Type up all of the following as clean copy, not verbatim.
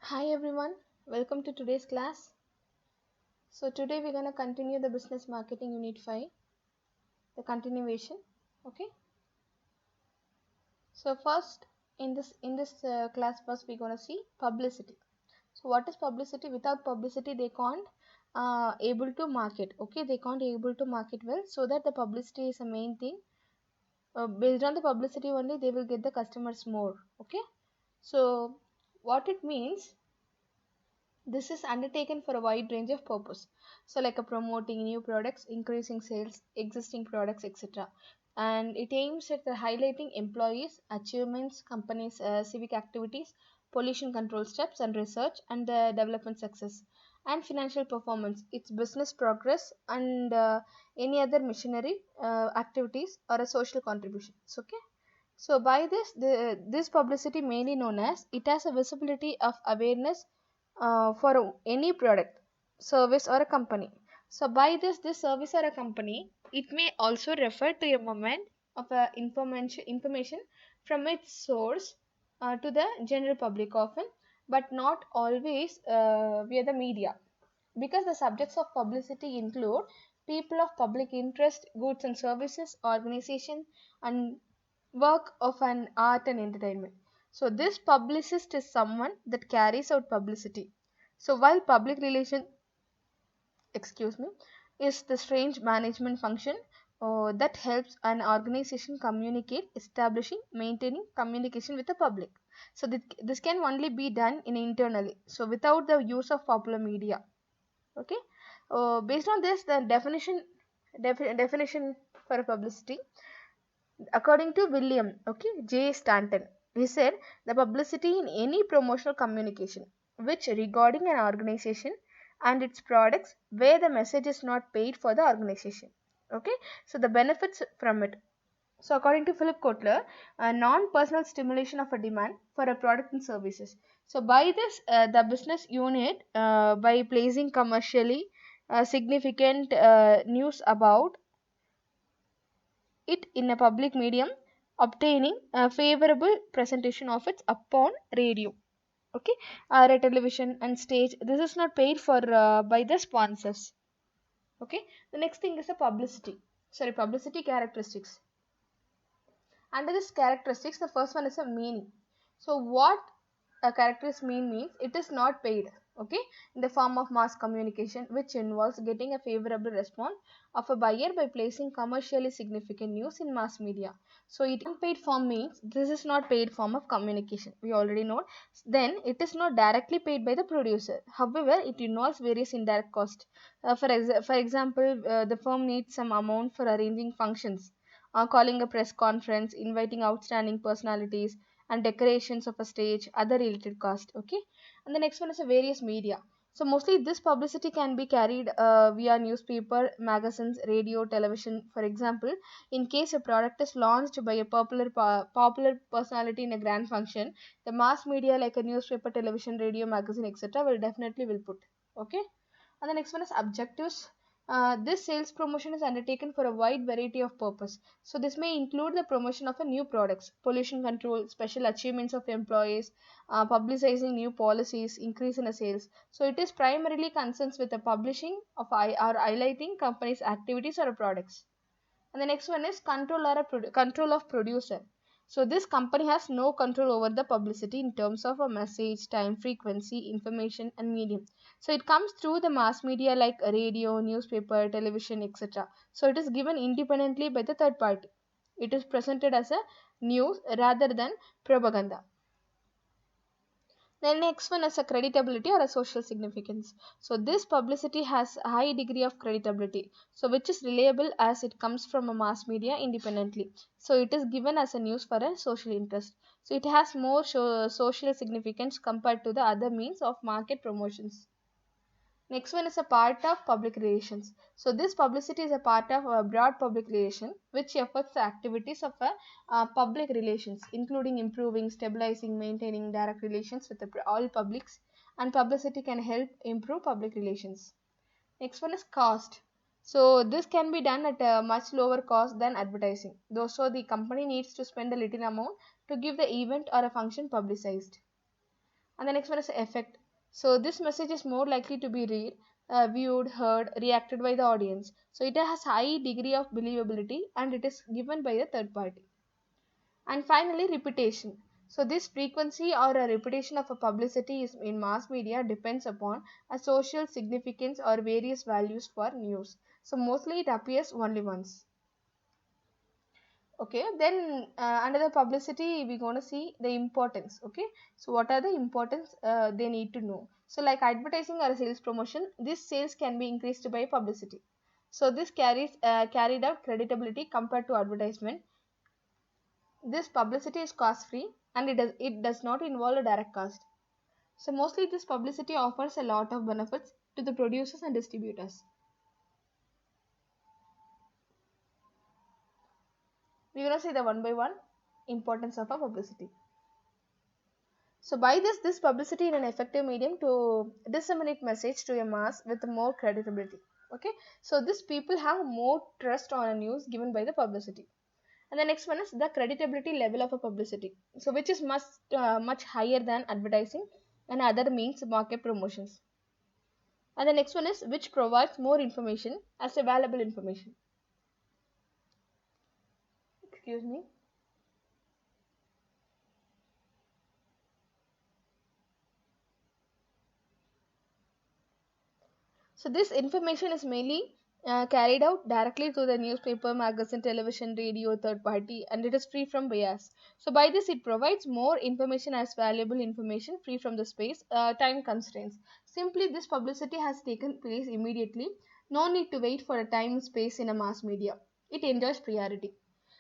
Hi everyone, welcome to today's class. So today we're going to continue the business marketing unit 5, the continuation. Okay. So first in this class first we're going to see publicity. So what is publicity? Without publicity they can't able to market. Okay, they can't able to market well, so that the publicity is the main thing. Based on the publicity only they will get the customers more. Okay. So what it means, this is undertaken for a wide range of purpose. So like a promoting new products, increasing sales, existing products, etc. And it aims at the highlighting employees, achievements, companies' civic activities, pollution control steps and research and the development success and financial performance, its business progress and any other missionary activities or a social contributions. Okay. So by this publicity mainly known as, it has a visibility of awareness for any product, service or a company. So by this service or a company, it may also refer to a moment of information from its source to the general public often, but not always via the media, because the subjects of publicity include people of public interest, goods and services, organization, and work of an art and entertainment. So this publicist is someone that carries out publicity. So while public relation, excuse me, is the strange management function that helps an organization communicate, establishing, maintaining communication with the public. So this can only be done in internally. So without the use of popular media. Okay. Based on this, the definition for publicity, according to William, okay, J. Stanton, he said the publicity in any promotional communication which regarding an organization and its products where the message is not paid for the organization. Okay, so the benefits from it. So according to Philip Kotler, a non-personal stimulation of a demand for a product and services. So by this, the business unit, by placing commercially significant news about it in a public medium, obtaining a favorable presentation of it upon radio, okay, or a television and stage. This is not paid for by the sponsors. Okay, the next thing is the publicity characteristics. Under this characteristics, the first one is a meaning. So what a characteristic means it is not paid, okay, in the form of mass communication, which involves getting a favorable response of a buyer by placing commercially significant news in mass media. So it unpaid form means this is not paid form of communication, we already know. Then it is not directly paid by the producer, however it involves various indirect costs. For example, the firm needs some amount for arranging functions, calling a press conference, inviting outstanding personalities, and decorations of a stage, other related cost. Okay, and the next one is a various media. So mostly this publicity can be carried via newspaper, magazines, radio, television. For example, in case a product is launched by a popular personality in a grand function, the mass media like a newspaper, television, radio, magazine, etc. will definitely will put. Okay, and the next one is objectives. This sales promotion is undertaken for a wide variety of purpose. So this may include the promotion of a new products, pollution control, special achievements of employees, publicizing new policies, increase in the sales. So it is primarily concerns with the publishing of or highlighting companies' activities or products. And the next one is control of producer. So this company has no control over the publicity in terms of a message, time, frequency, information, and medium. So it comes through the mass media like radio, newspaper, television, etc. So it is given independently by the third party. It is presented as a news rather than propaganda. The next one is a creditability or a social significance. So this publicity has a high degree of creditability, so which is reliable as it comes from a mass media independently. So it is given as a news for a social interest. So it has more social significance compared to the other means of market promotions. Next one is a part of public relations. So this publicity is a part of a broad public relation which affects the activities of a public relations, including improving, stabilizing, maintaining direct relations with all publics, and publicity can help improve public relations. Next one is cost. So this can be done at a much lower cost than advertising. Though so the company needs to spend a little amount to give the event or a function publicized. And the next one is effect. So this message is more likely to be read, viewed, heard, reacted by the audience. So it has high degree of believability and it is given by a third party. And finally, repetition. So this frequency or a repetition of a publicity is in mass media depends upon a social significance or various values for news. So mostly it appears only once. Okay, then under the publicity we're going to see the importance. Okay, so what are the importance they need to know? So like advertising or sales promotion, this sales can be increased by publicity. So this carried out credibility compared to advertisement. This publicity is cost free and it does not involve a direct cost. So mostly this publicity offers a lot of benefits to the producers and distributors. We're going to see the one by one importance of a publicity. So by this publicity in an effective medium to disseminate message to a mass with more credibility. Okay, so these people have more trust on a news given by the publicity. And the next one is the creditability level of a publicity. So which is much higher than advertising and other means market promotions. And the next one is which provides more information as available information. Excuse me. So this information is mainly carried out directly through the newspaper, magazine, television, radio, third party, and it is free from bias. So by this, it provides more information as valuable information free from the space, time constraints. Simply, this publicity has taken place immediately. No need to wait for a time space in a mass media. It enjoys priority.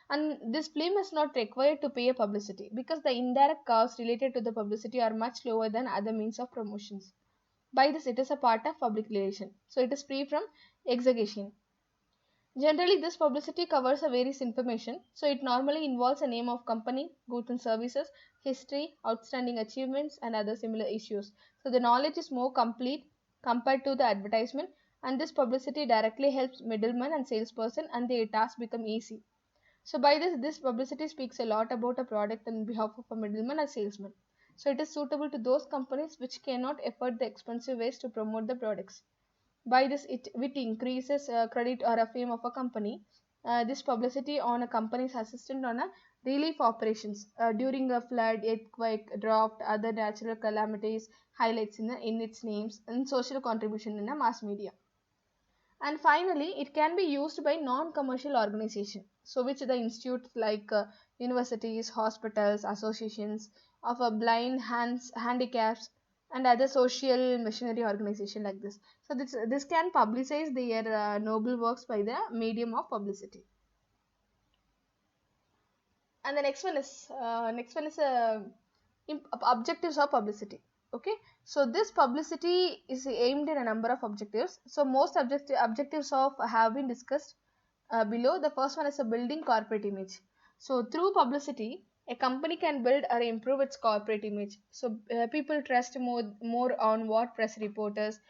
And this film is not required to pay a publicity because the indirect costs related to the publicity are much lower than other means of promotions. By this, it is a part of public relation. So it is free from exaggeration. Generally, this publicity covers a various information. So it normally involves a name of company, goods and services, history, outstanding achievements, and other similar issues. So the knowledge is more complete compared to the advertisement, and this publicity directly helps middleman and salesperson, and their tasks become easy. So by this publicity speaks a lot about a product on behalf of a middleman or salesman. So it is suitable to those companies which cannot afford the expensive ways to promote the products. By this, it increases credit or a fame of a company. This publicity on a company's assistant on a relief operations during a flood, earthquake, drought, other natural calamities, highlights in its names and social contribution in a mass media. And finally, it can be used by non-commercial organization, so which the institutes like universities, hospitals, associations of a blind hands, handicaps, and other social missionary organization like this. So this can publicize their noble works by the medium of publicity. And the next one is objectives of publicity. Okay, so this publicity is aimed in a number of objectives. So most objectives of have been discussed below. The first one is a building corporate image. So through publicity, a company can build or improve its corporate image. So people trust more on what press reporters,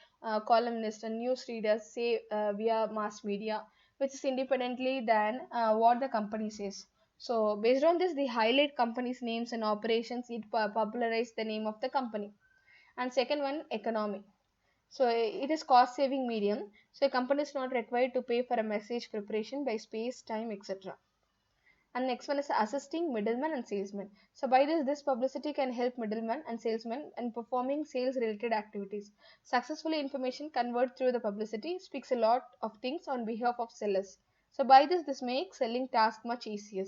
columnists, and news readers say via mass media, which is independently than what the company says. So based on this, they highlight companies' names and operations. It popularize the name of the company. And second one, economy. So it is cost saving medium. So a company is not required to pay for a message preparation by space, time, etc. And next one is assisting middlemen and salesmen. So by this publicity can help middlemen and salesmen in performing sales related activities. Successfully information conveyed through the publicity speaks a lot of things on behalf of sellers. So by this makes selling task much easier.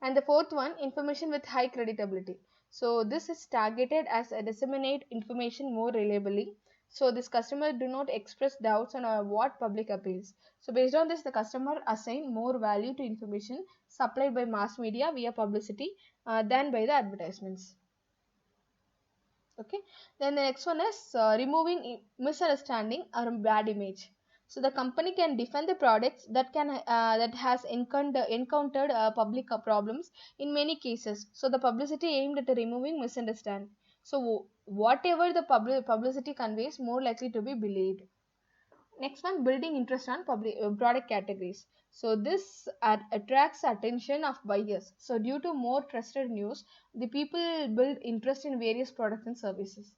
And the fourth one, information with high creditability. So this is targeted as a disseminate information more reliably. So this customer do not express doubts on what public appeals. So based on this, the customer assign more value to information supplied by mass media via publicity than by the advertisements. Okay, then the next one is removing misunderstanding or bad image. So the company can defend the products that has encountered public problems in many cases. So the publicity aimed at removing misunderstanding. So whatever the publicity conveys more likely to be believed. Next one, building interest on public product categories. So this attracts attention of buyers. So due to more trusted news, the people build interest in various products and services.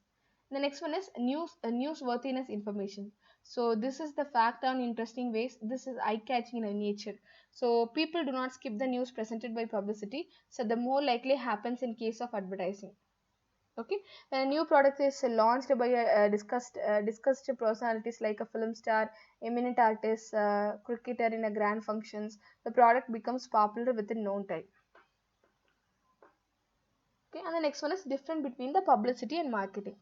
The next one is newsworthiness information. So this is the fact on interesting ways. This is eye-catching in nature. So people do not skip the news presented by publicity. So the more likely happens in case of advertising. Okay, when a new product is launched by a discussed personalities like a film star, eminent artist, cricketer in a grand functions, the product becomes popular within no time. Okay, and the next one is different between the publicity and marketing.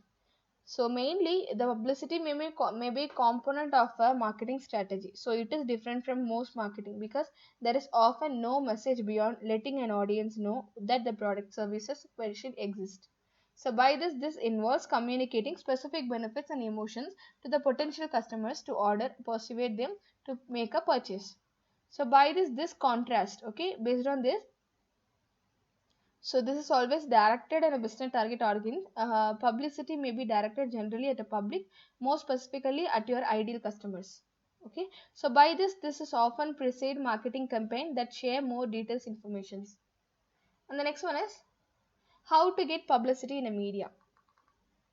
So mainly the publicity may be component of a marketing strategy. So it is different from most marketing because there is often no message beyond letting an audience know that the product services should exist. So by this involves communicating specific benefits and emotions to the potential customers to order, persuade them to make a purchase. So by this contrast, okay, based on this, so this is always directed at a business target audience. Publicity may be directed generally at a public, more specifically at your ideal customers. Okay. So by this is often precede marketing campaign that share more details informations. And the next one is how to get publicity in a media.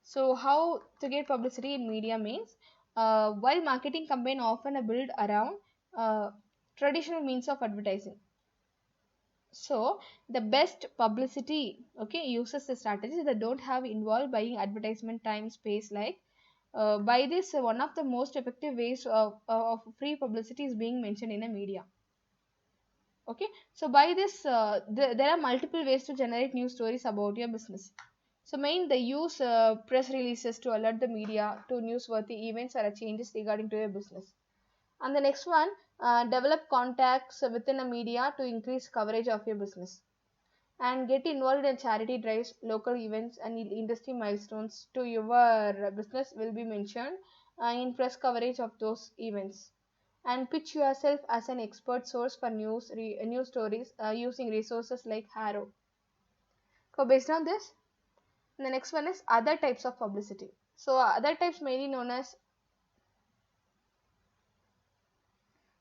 So how to get publicity in media means while marketing campaign often are built around uh, traditional means of advertising. So the best publicity, okay, uses the strategies that don't have involved buying advertisement time space. Like by this, one of the most effective ways of free publicity is being mentioned in a media. Okay, so by this, there are multiple ways to generate news stories about your business. So main they use press releases to alert the media to newsworthy events or changes regarding to your business. And the next one, develop contacts within a media to increase coverage of your business and get involved in charity drives, local events, and industry milestones to your business will be mentioned in press coverage of those events. And pitch yourself as an expert source for news stories using resources like Harrow. So based on this, the next one is other types of publicity. So other types mainly known as,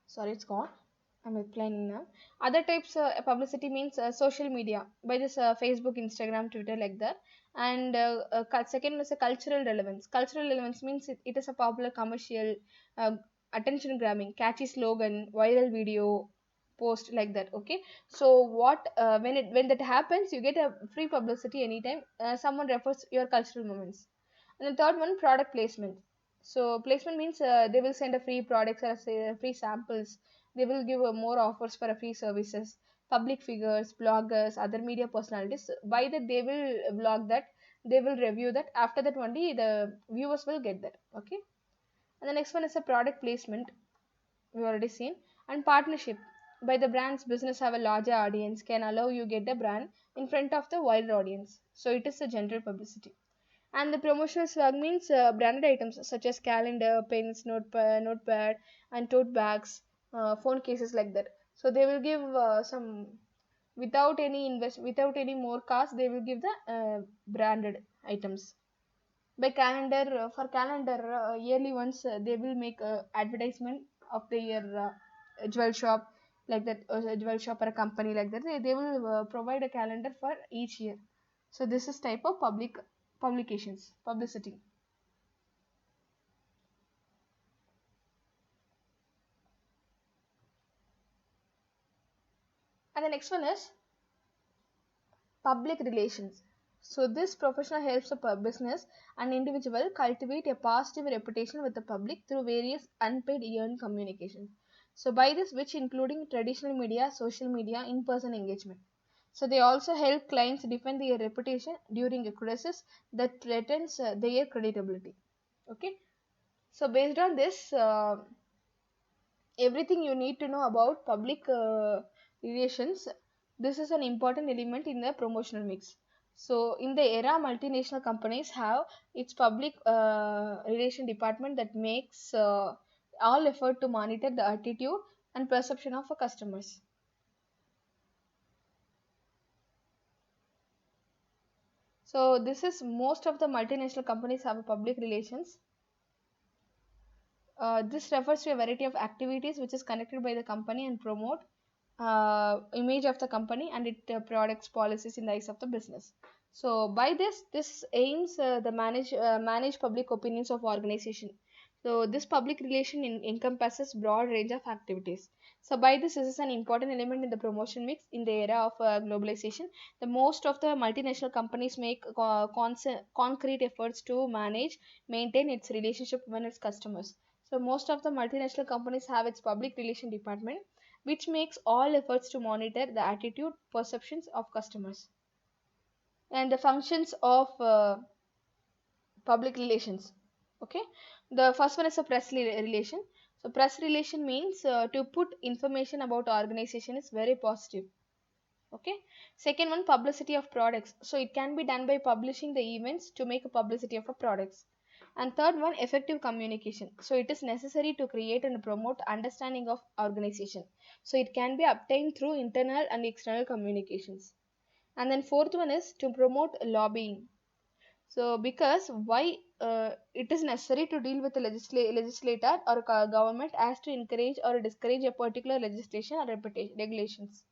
sorry, it's gone. I'm explaining now. Other types publicity means social media by this Facebook, Instagram, Twitter, like that. And second is a cultural relevance. Cultural relevance means it is a popular commercial, uh, attention grabbing, catchy slogan, viral video, post like that. Okay. So what when that happens, you get a free publicity anytime someone refers your cultural moments. And the third one, product placement. So placement means they will send a free products or say free samples. They will give more offers for a free services. Public figures, bloggers, other media personalities. By that they will blog that. They will review that. After that only the viewers will get that. Okay. And the next one is a product placement. We already seen. And partnership. By the brand's business have a larger audience can allow you get the brand in front of the wider audience. So it is a general publicity. And the promotional swag means branded items such as calendar, pens, notepad, and tote bags, phone cases like that. So they will give some without any more cost. They will give the branded items. By calendar, for calendar yearly ones, they will make advertisement of their jewel shop like that, a jewel shop or a company like that. They will provide a calendar for each year. So this is type of publications, publicity. And the next one is public relations. So this professional helps a business and individual cultivate a positive reputation with the public through various unpaid earned communication. So by this, which including traditional media, social media, in-person engagement. So they also help clients defend their reputation during a crisis that threatens their credibility. Okay. So based on this, everything you need to know about public relations, this is an important element in the promotional mix. So in the era, multinational companies have its public relation department that makes all effort to monitor the attitude and perception of a customers. So this is most of the multinational companies have a public relations. This refers to a variety of activities which is connected by the company and promote image of the company and its products policies in the eyes of the business. So by this aims the manage public opinions of organization. So this public relation encompasses broad range of activities. So by this is an important element in the promotion mix in the era of globalization. The most of the multinational companies make concrete efforts to manage maintain its relationship with its customers. So most of the multinational companies have its public relation department which makes all efforts to monitor the attitude perceptions of customers. And the functions of public relations. Okay, the first one is a relation. So press relation means to put information about organization is very positive. Okay, second one, publicity of products. So it can be done by publishing the events to make a publicity of a products. And third one, effective communication. So it is necessary to create and promote understanding of organization. So it can be obtained through internal and external communications. And then fourth one is to promote lobbying. So because why it is necessary to deal with the legislator or government as to encourage or discourage a particular legislation or regulations.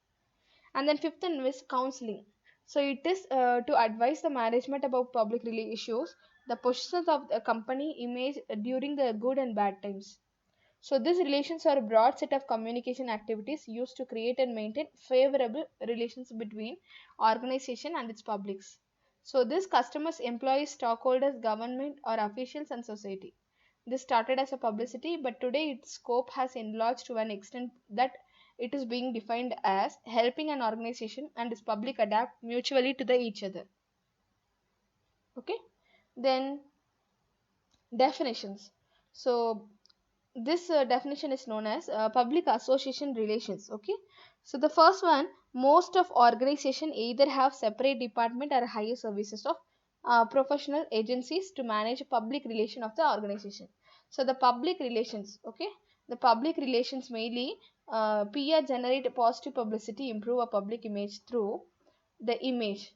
And then fifth one is counseling. So it is to advise the management about public issues, the positions of the company image during the good and bad times. So these relations are a broad set of communication activities used to create and maintain favorable relations between organization and its publics. So this customers, employees, stockholders, government or officials and society. This started as a publicity, but today its scope has enlarged to an extent that it is being defined as helping an organization and its public adapt mutually to the each other. Okay, then definitions. So this definition is known as public association relations. Okay, so the first one, most of organization either have separate department or higher services of professional agencies to manage public relation of the organization. So the public relations, okay, the public relations mainly PR generate positive publicity, improve a public image through the image.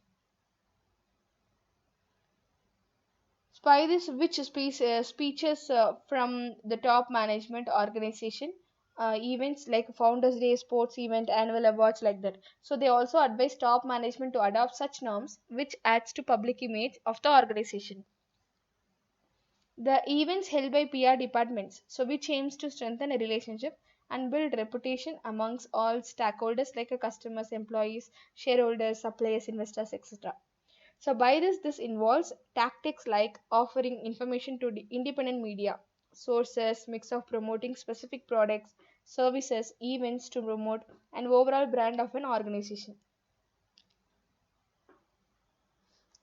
By this, which speeches from the top management organization, events like Founders Day, sports event, annual awards like that. So they also advise top management to adopt such norms, which adds to public image of the organization. The events held by PR departments, so which aims to strengthen a relationship and build reputation amongst all stakeholders like customers, employees, shareholders, suppliers, investors, etc. So by this involves tactics like offering information to the independent media sources, mix of promoting specific products, services, events to promote an overall brand of an organization.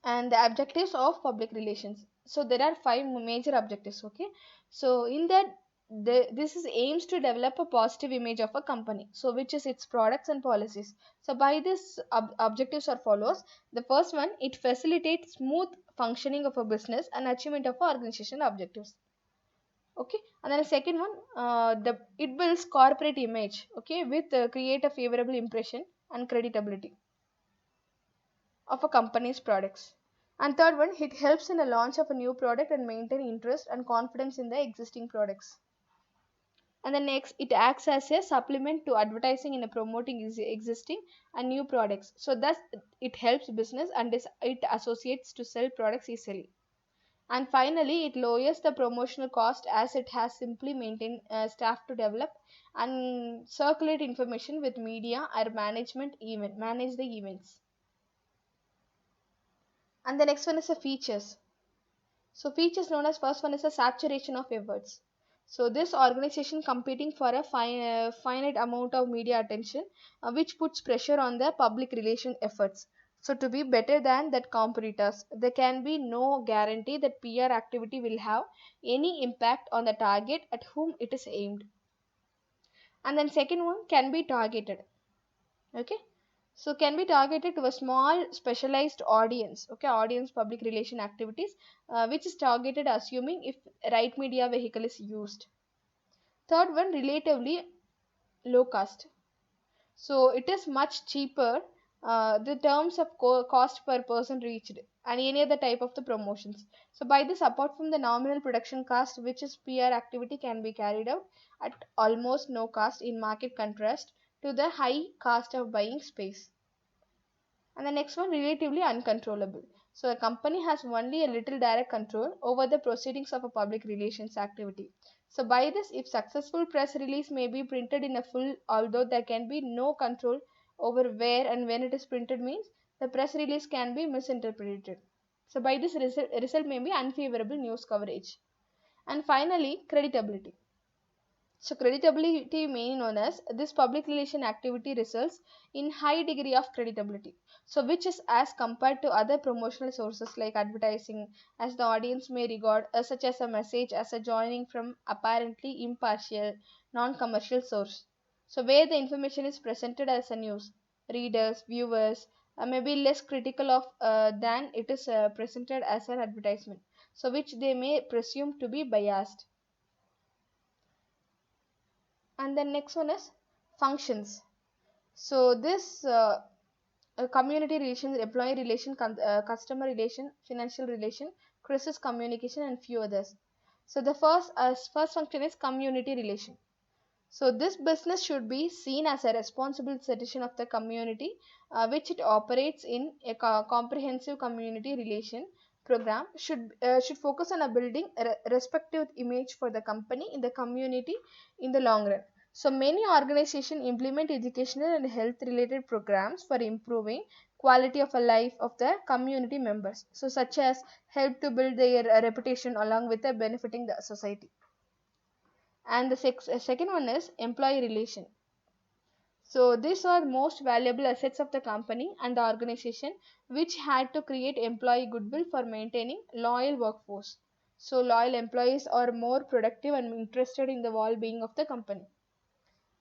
And the objectives of public relations. So there are five major objectives. Okay, so in that this is aims to develop a positive image of a company, so which is its products and policies. So by this objectives are follows. The first one, it facilitates smooth functioning of a business and achievement of organizational objectives. Okay, and then the second one, the it builds corporate image, okay, with create a favorable impression and creditability of a company's products. And third one, it helps in the launch of a new product and maintain interest and confidence in the existing products. And the next, it acts as a supplement to advertising in a promoting existing and new products. So thus it helps business and it associates to sell products easily. And finally, it lowers the promotional cost as it has simply maintained staff to develop and circulate information with media or manage the events. And the next one is the features. So features known as first one is the saturation of efforts. So this organization competing for a finite amount of media attention, which puts pressure on the public relation efforts. So to be better than that competitors, there can be no guarantee that PR activity will have any impact on the target at whom it is aimed. And then second one, can be targeted. Okay, so can be targeted to a small specialized audience. Okay, audience public relation activities, which is targeted assuming if right media vehicle is used. Third one, relatively low cost. So it is much cheaper, the terms of cost per person reached. and any other type of the promotions. So by this, apart from the nominal production cost, which is PR activity can be carried out at almost no cost in market contrast to the high cost of buying space. And the next one, relatively uncontrollable. So a company has only a little direct control over the proceedings of a public relations activity. So by this, if successful press release may be printed in a full, although there can be no control over where and when it is printed, means the press release can be misinterpreted. So by this, result may be unfavorable news coverage. And finally, creditability. So creditability may known as this public relation activity results in high degree of creditability. So which is as compared to other promotional sources like advertising, as the audience may regard such as a message as a joining from apparently impartial non-commercial source. So where the information is presented as a news, readers, viewers may be less critical of than it is presented as an advertisement. So which they may presume to be biased. And the next one is functions. So this community relations, employee relation, customer relation, financial relation, crisis communication, and few others. So the first function is community relation. So this business should be seen as a responsible citizen of the community, which it operates in a comprehensive community relation program should focus on a building a respective image for the company in the community in the long run. So many organizations implement educational and health related programs for improving quality of a life of the community members. So such as help to build their reputation along with the benefiting the society. And the second one is employee relation. So these are most valuable assets of the company and the organization, which had to create employee goodwill for maintaining loyal workforce. So loyal employees are more productive and interested in the well-being of the company.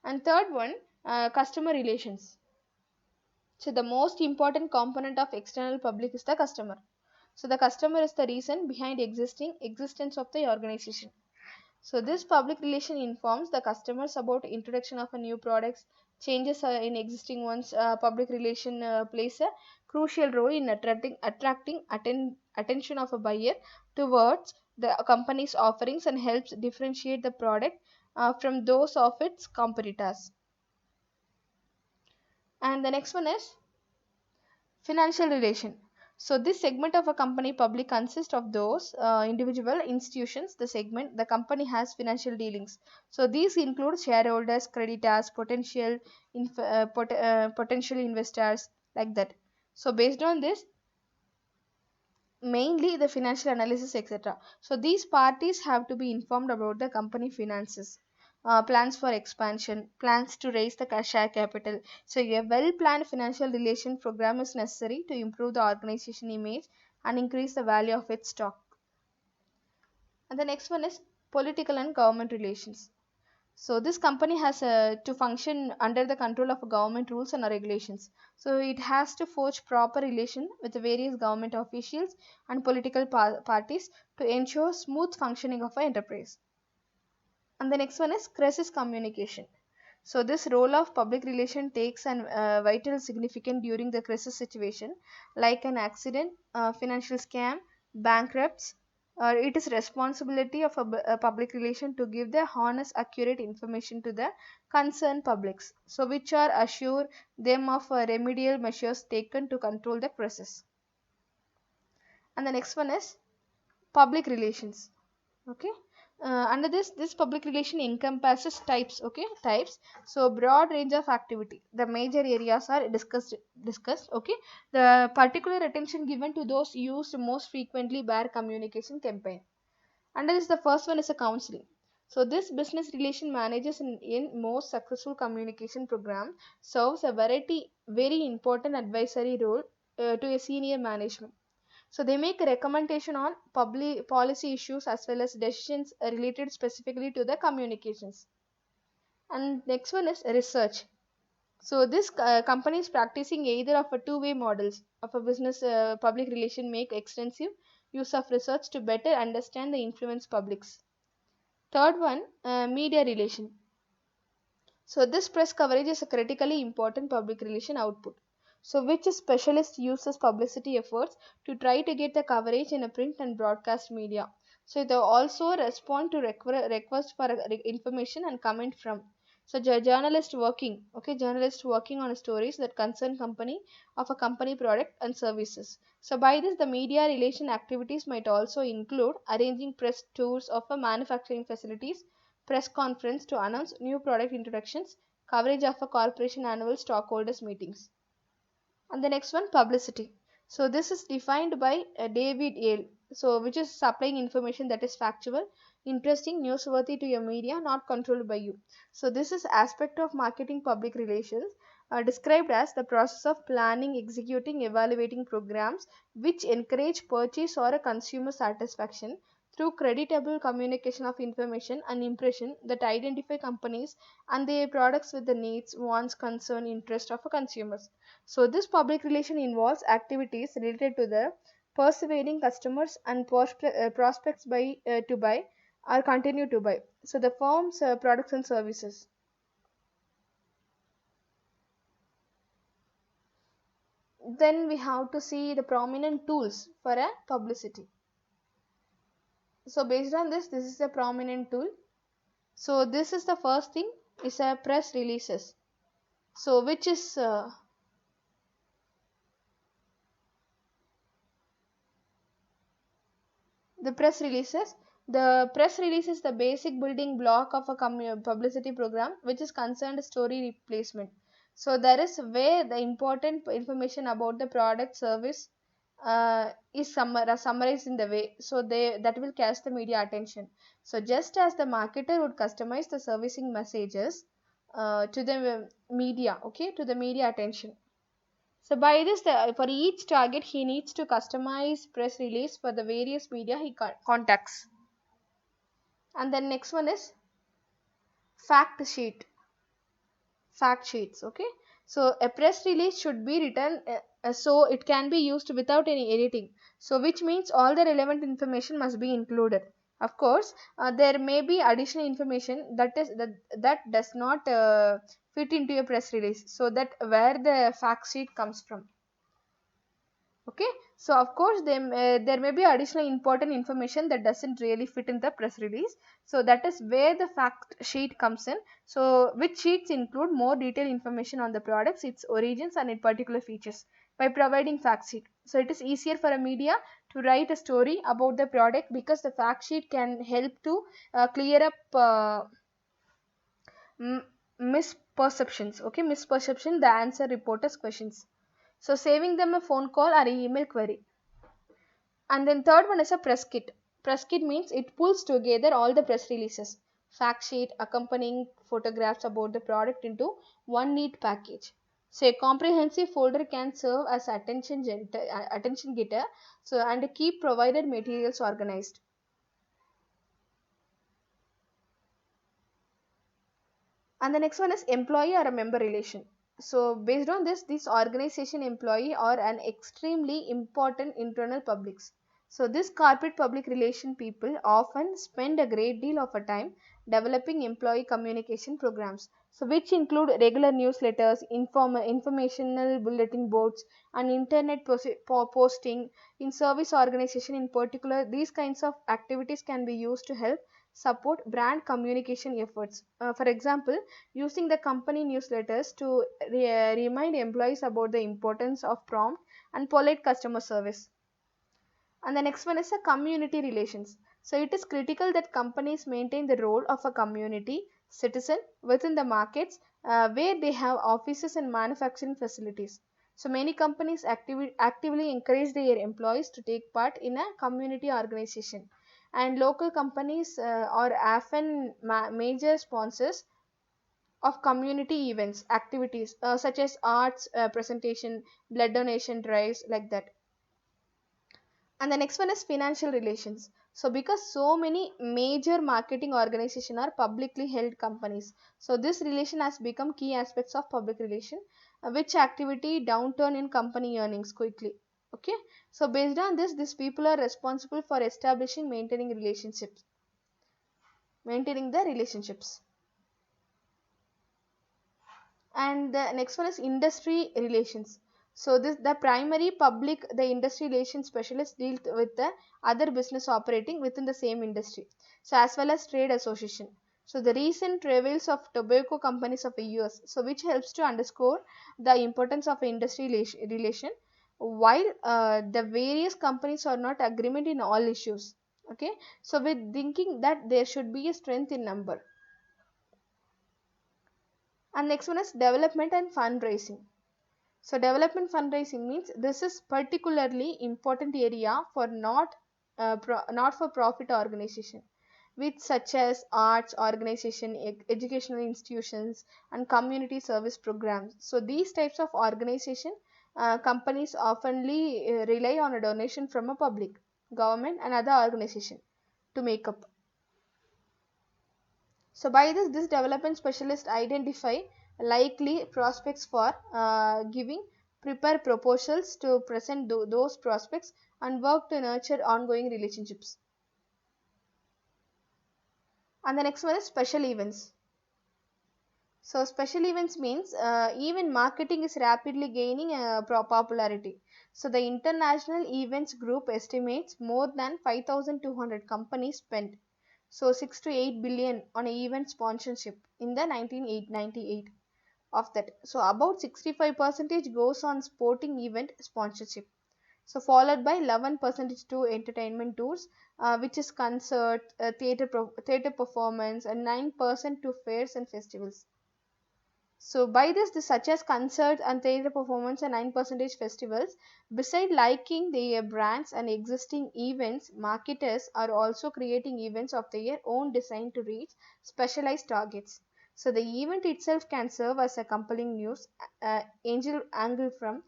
And third one, customer relations. So the most important component of external public is the customer. So the customer is the reason behind existence of the organization. So this public relation informs the customers about introduction of a new products, changes in existing ones. Public relation plays a crucial role in attracting attention of a buyer towards the company's offerings and helps differentiate the product from those of its competitors. And the next one is financial relation. So this segment of a company public consists of those individual institutions. The company has financial dealings. So these include shareholders, creditors, potential investors, like that. So based on this, mainly the financial analysis, etc. So these parties have to be informed about the company finances, plans for expansion, plans to raise the share capital. So a well planned financial relation program is necessary to improve the organization image and increase the value of its stock. And the next one is political and government relations. So this company has to function under the control of government rules and regulations. So it has to forge proper relation with the various government officials and political parties to ensure smooth functioning of an enterprise. And the next one is crisis communication. So this role of public relation takes an vital significance during the crisis situation, like an accident, financial scam, bankrupts. It is responsibility of a public relation to give the honest, accurate information to the concerned publics. So which are assure them of remedial measures taken to control the crisis. And the next one is public relations. Okay. Under this public relation encompasses types. So broad range of activity, the major areas are discussed. Okay, the particular attention given to those used most frequently by communication campaign. Under this, the first one is a counseling. So this business relation managers in most successful communication program serves a very important advisory role to a senior management. So they make a recommendation on public policy issues as well as decisions related specifically to the communications. And next one is research. So this company is practicing either of a two-way models of a business public relation, make extensive use of research to better understand the influence publics. Third one, media relation. So this press coverage is a critically important public relation output. So which specialist uses publicity efforts to try to get the coverage in a print and broadcast media. So they also respond to request for information and comment from. So journalist working on stories that concern company of a company product and services. So by this, the media relation activities might also include arranging press tours of a manufacturing facilities, press conference to announce new product introductions, coverage of a corporation annual stockholders meetings. And the next one, publicity. So this is defined by David Yale. So which is supplying information that is factual, interesting, newsworthy to your media, not controlled by you. So this is aspect of marketing public relations, described as the process of planning, executing, evaluating programs which encourage purchase or a consumer satisfaction through creditable communication of information and impression that identify companies and their products with the needs, wants, concern, interest of a consumers. So this public relation involves activities related to the persuading customers and prospects to buy or continue to buy. So the firm's products and services. Then we have to see the prominent tools for a publicity. So based on this, this is a prominent tool. So this is the first thing is a press releases. So which is the press releases. The press release is the basic building block of a publicity program which is concerned story replacement. So there is where the important information about the product service is summarized in the way so they that will catch the media attention. So just as the marketer would customize the servicing messages to the media, okay, to the media attention. So by this, for each target, he needs to customize press release for the various media he contacts. And then next one is fact sheet. Fact sheets. Okay. So a press release should be written so it can be used without any editing. So which means all the relevant information must be included. Of course, there may be additional information that does not fit into a press release. So that where the fact sheet comes from. Okay, so of course there may be additional important information that doesn't really fit in the press release, so that is where the fact sheet comes in. So which sheets include more detailed information on the products, its origins and its particular features. By providing fact sheet, so it is easier for a media to write a story about the product because the fact sheet can help to clear up misperceptions. Okay, misperception, the answer reporters questions, so saving them a phone call or email query. And then third one is a press kit. Press kit means it pulls together all the press releases, fact sheet, accompanying photographs about the product into one neat package. So a comprehensive folder can serve as attention getter, so and keep provided materials organized. And the next one is employee or a member relation. So based on this organization employee are an extremely important internal publics. So this corporate public relation people often spend a great deal of a time developing employee communication programs. So which include regular newsletters, informational bulletin boards and internet posting in service organization in particular. These kinds of activities can be used to help support brand communication efforts. For example, using the company newsletters to remind employees about the importance of prompt and polite customer service. And the next one is a community relations. So it is critical that companies maintain the role of a community citizen within the markets where they have offices and manufacturing facilities. So many companies actively encourage their employees to take part in a community organization, and local companies are often major sponsors of community events activities such as arts presentation, blood donation drives, like that. And the next one is financial relations. So because so many major marketing organizations are publicly held companies, so this relation has become key aspects of public relation, which activity downturn in company earnings quickly. Okay, so based on this, these people are responsible for establishing maintaining the relationships. And the next one is industry relations. So this the primary public, the industry relations specialist deal with the other business operating within the same industry. So as well as trade association. So the recent travails of tobacco companies of the US, so which helps to underscore the importance of industry relation, while the various companies are not agreement in all issues. Okay, so with thinking that there should be a strength in number. And next one is development and fundraising. So development fundraising means this is particularly important area for not for profit organization, which such as arts organization, educational institutions, and community service programs. So these types of organization, companies oftenly rely on a donation from a public, government, and other organization to make up. So by this development specialists identify likely prospects for giving, prepare proposals to present those prospects, and work to nurture ongoing relationships. And the next one is special events. So special events means even marketing is rapidly gaining popularity. So the International Events Group estimates more than 5,200 companies spent so 6 to 8 billion on event sponsorship in the 1998 of that. So about 65 percentage goes on sporting event sponsorship. So followed by 11 percentage to entertainment tours, which is concert, theater performance, and 9% to fairs and festivals. So by this, such as concerts and theatre performance and 9% festivals, beside liking their brands and existing events, marketers are also creating events of their own design to reach specialized targets. So the event itself can serve as a compelling news angel angle from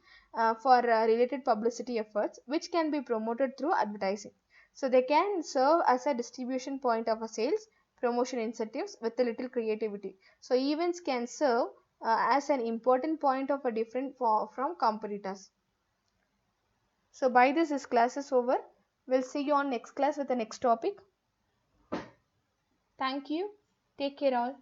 for related publicity efforts, which can be promoted through advertising. So they can serve as a distribution point of a sales promotion incentives with a little creativity. So events can serve as an important point of a different from competitors. So by this class is over. We'll see you on next class with the next topic. Thank you. Take care all.